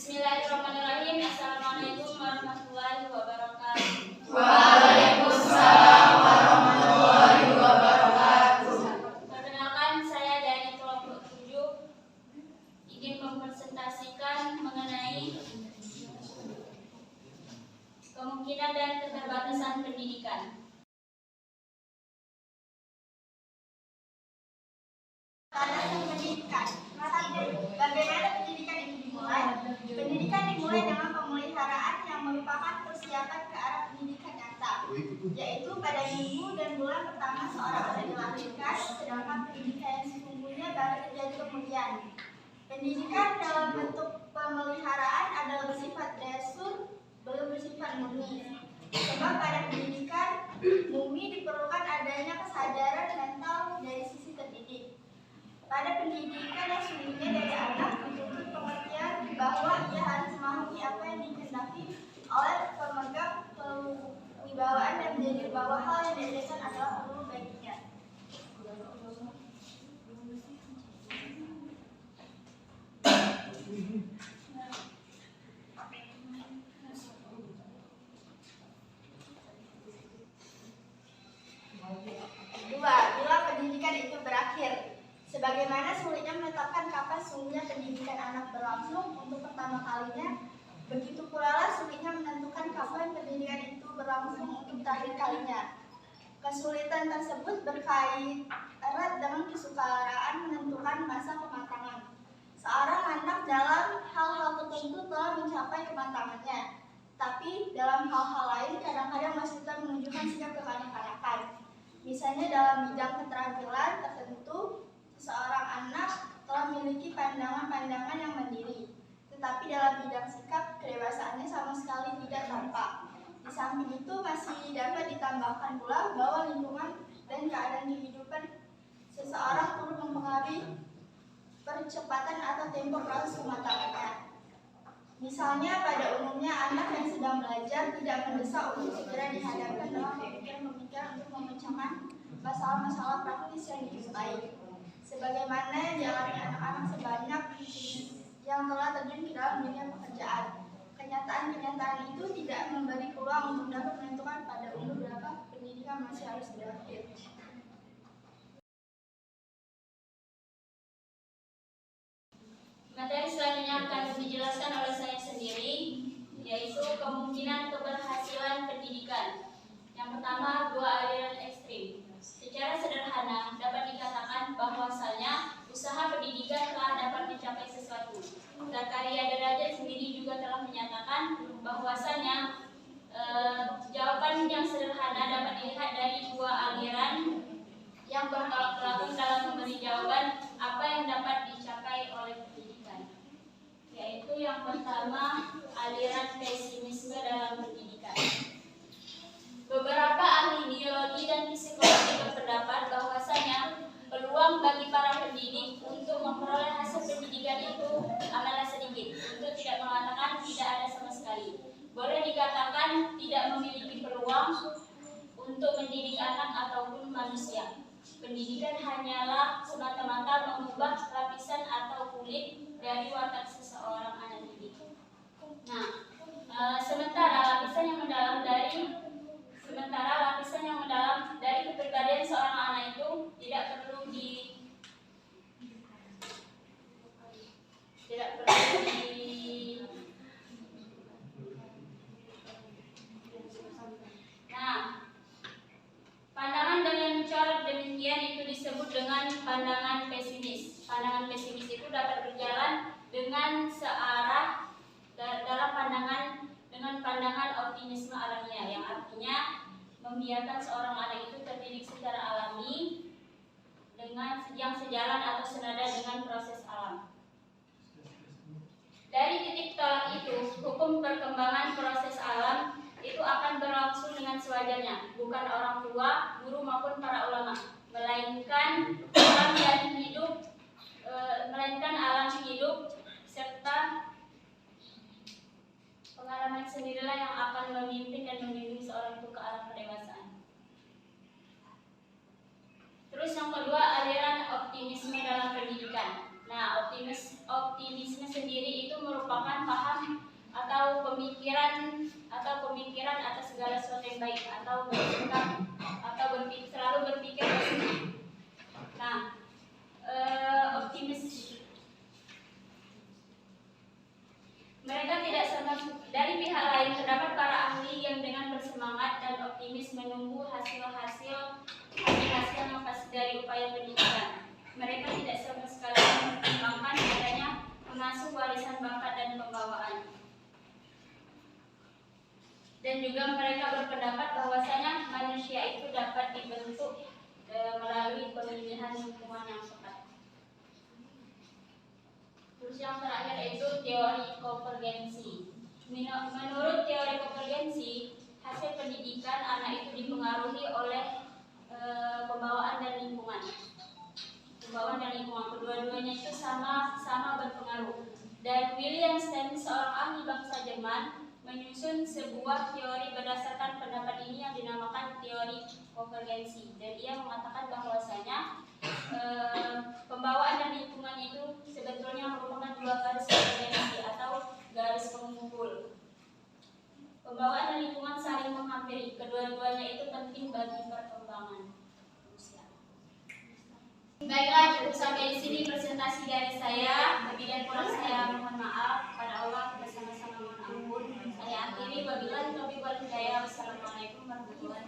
Bismillahirrahmanirrahim. Assalamualaikum warahmatullahi wabarakatuh. Waalaikumsalam warahmatullahi wabarakatuh. Perkenalkan, saya dari kelompok 7 ingin mempresentasikan mengenai kemungkinan dan keterbatasan pendidikan. Pendidikan. Bagaimana pendidikan itu dimulai? Pendidikan dimulai dengan pemeliharaan yang merupakan persiapan ke arah pendidikan nyata, yaitu pada minggu dan bulan pertama seorang anak dilahirkan, sedangkan pendidikan yang sesungguhnya baru terjadi kemudian. Pendidikan dalam bentuk pemeliharaan adalah bersifat desur, belum bersifat murni. Sebab pada pendidikan murni diperlukan adanya kesadaran mental dari sisi terdidik. Pada pendidikan yang sesungguhnya dari anak dituntut pengertian bahwa ia harus memahami apa yang dikehendaki oleh pemegang kewibawaan dan menjadi bahwa hal yang diajarkan adalah perlu baginya. Dua, bila pendidikan itu berakhir. Sebagaimana sulitnya menetapkan kapan sesungguhnya pendidikan anak berlangsung untuk pertama kalinya, begitu pula lah sulitnya menentukan kapan pendidikan itu berlangsung untuk terakhir kalinya. Kesulitan tersebut berkait erat dengan kesukaraan menentukan masa kematangan. Seorang anak dalam hal-hal tertentu telah mencapai kematangannya, tapi dalam hal-hal lain kadang-kadang masih tetap menunjukkan sikap kekanak-kanakan. Misalnya dalam bidang keterampilan tertentu, seorang anak telah memiliki pandangan-pandangan yang mandiri, tetapi dalam bidang sikap, kedewasaannya sama sekali tidak tampak. Di samping itu masih dapat ditambahkan pula bahwa lingkungan dan keadaan kehidupan seseorang turut mempengaruhi percepatan atau tempo proses kematangannya. Misalnya pada umumnya anak yang sedang belajar tidak mendesak untuk segera dihadapkan dengan pemikiran-pemikiran untuk memecahkan masalah-masalah praktis yang dijumpai. Sebagaimana yang dialami anak-anak sebanyak yang telah terjun ke dalam dunia pekerjaan. Kenyataan-kenyataan itu tidak memberi peluang untuk dapat menentukan pada umur berapa pendidikan masih harus berakhir. Materi selanjutnya akan dijelaskan oleh saya sendiri, yaitu kemungkinan keberhasilan pendidikan. Yang pertama, dua aliran ekstrim. Secara sederhana dapat dikatakan bahwasanya usaha pendidikan telah dapat mencapai sesuatu. Zakaria Derajat sendiri juga telah menyatakan bahwasanya jawaban yang sederhana dapat dilihat dari dua aliran yang bertolak belakang dalam memberi jawaban apa yang dapat dicapai oleh pendidikan. Yaitu yang pertama, aliran pesimisme dalam pendidikan. Beberapa ahli biologi dan psikologi berpendapat bahwasanya peluang bagi para pendidik untuk memperoleh hasil pendidikan itu amatlah sedikit, untuk tidak mengatakan tidak ada sama sekali. Boleh dikatakan tidak memiliki peluang untuk mendidik anak ataupun manusia. Pendidikan hanyalah semata-mata mengubah lapisan atau kulit dari watak seseorang anak didik. Nah, sementara lapisan yang mendalam dari kepribadian seorang anak itu tidak perlu Nah, pandangan dengan mencolok demikian itu disebut dengan pandangan pesimis. Pandangan pesimis itu dapat berjalan dengan searah dalam pandangan optimisme alamiah, yang artinya membiarkan seorang anak itu terdidik secara alami dengan yang sejalan atau senada dengan proses alam. Dari titik tolak itu, hukum perkembangan proses alam itu akan berlangsung dengan sewajarnya, bukan orang tua, guru maupun para ulama, melainkan alam hidup serta pengalaman sendirilah yang akan memimpin dan membimbing seorang itu ke arah pendewasaan. Terus yang kedua, aliran optimisme dalam pendidikan. Nah, optimisme sendiri itu merupakan merupakan paham atau pemikiran atas segala sesuatu yang baik atau bersikap atau selalu berpikir positif. Nah, optimis. Mereka tidak sama. Dari pihak lain terdapat para ahli yang dengan bersemangat dan optimis menunggu hasil-hasil yang pasti dari upaya pendidikan. Mereka tidak sama sekali mempertimbangkan adanya mengasuh warisan bakat dan pembawaan. Dan juga mereka berpendapat bahwasanya manusia itu dapat dibentuk melalui pemilihan lingkungan yang tepat. Terus yang terakhir itu teori konvergensi. Menurut teori konvergensi, hasil pendidikan anak itu dipengaruhi oleh pembawaan dan lingkungan. Kedua-duanya itu sama berpengaruh. Dan William Stanley, seorang ahli bangsa Jerman, menyusun sebuah teori berdasarkan pendapat ini yang dinamakan teori konvergensi. Dan ia mengatakan bahwasanya pembawaan dan lingkungan itu sebetulnya merupakan dua garis konvergensi atau garis pengumpul. Pembawaan dan lingkungan saling menghampiri. Kedua-duanya itu penting bagi perkembangan manusia. Baiklah, cukup sampai di sini presentasi dari saya. Lebih dan kurang saya mohon maaf. Pada Allah kita sama-sama mohon ampun. Saya akhiri, wabillahi taufiq wal hidayah. Wassalamualaikum warahmatullahi wabarakatuh.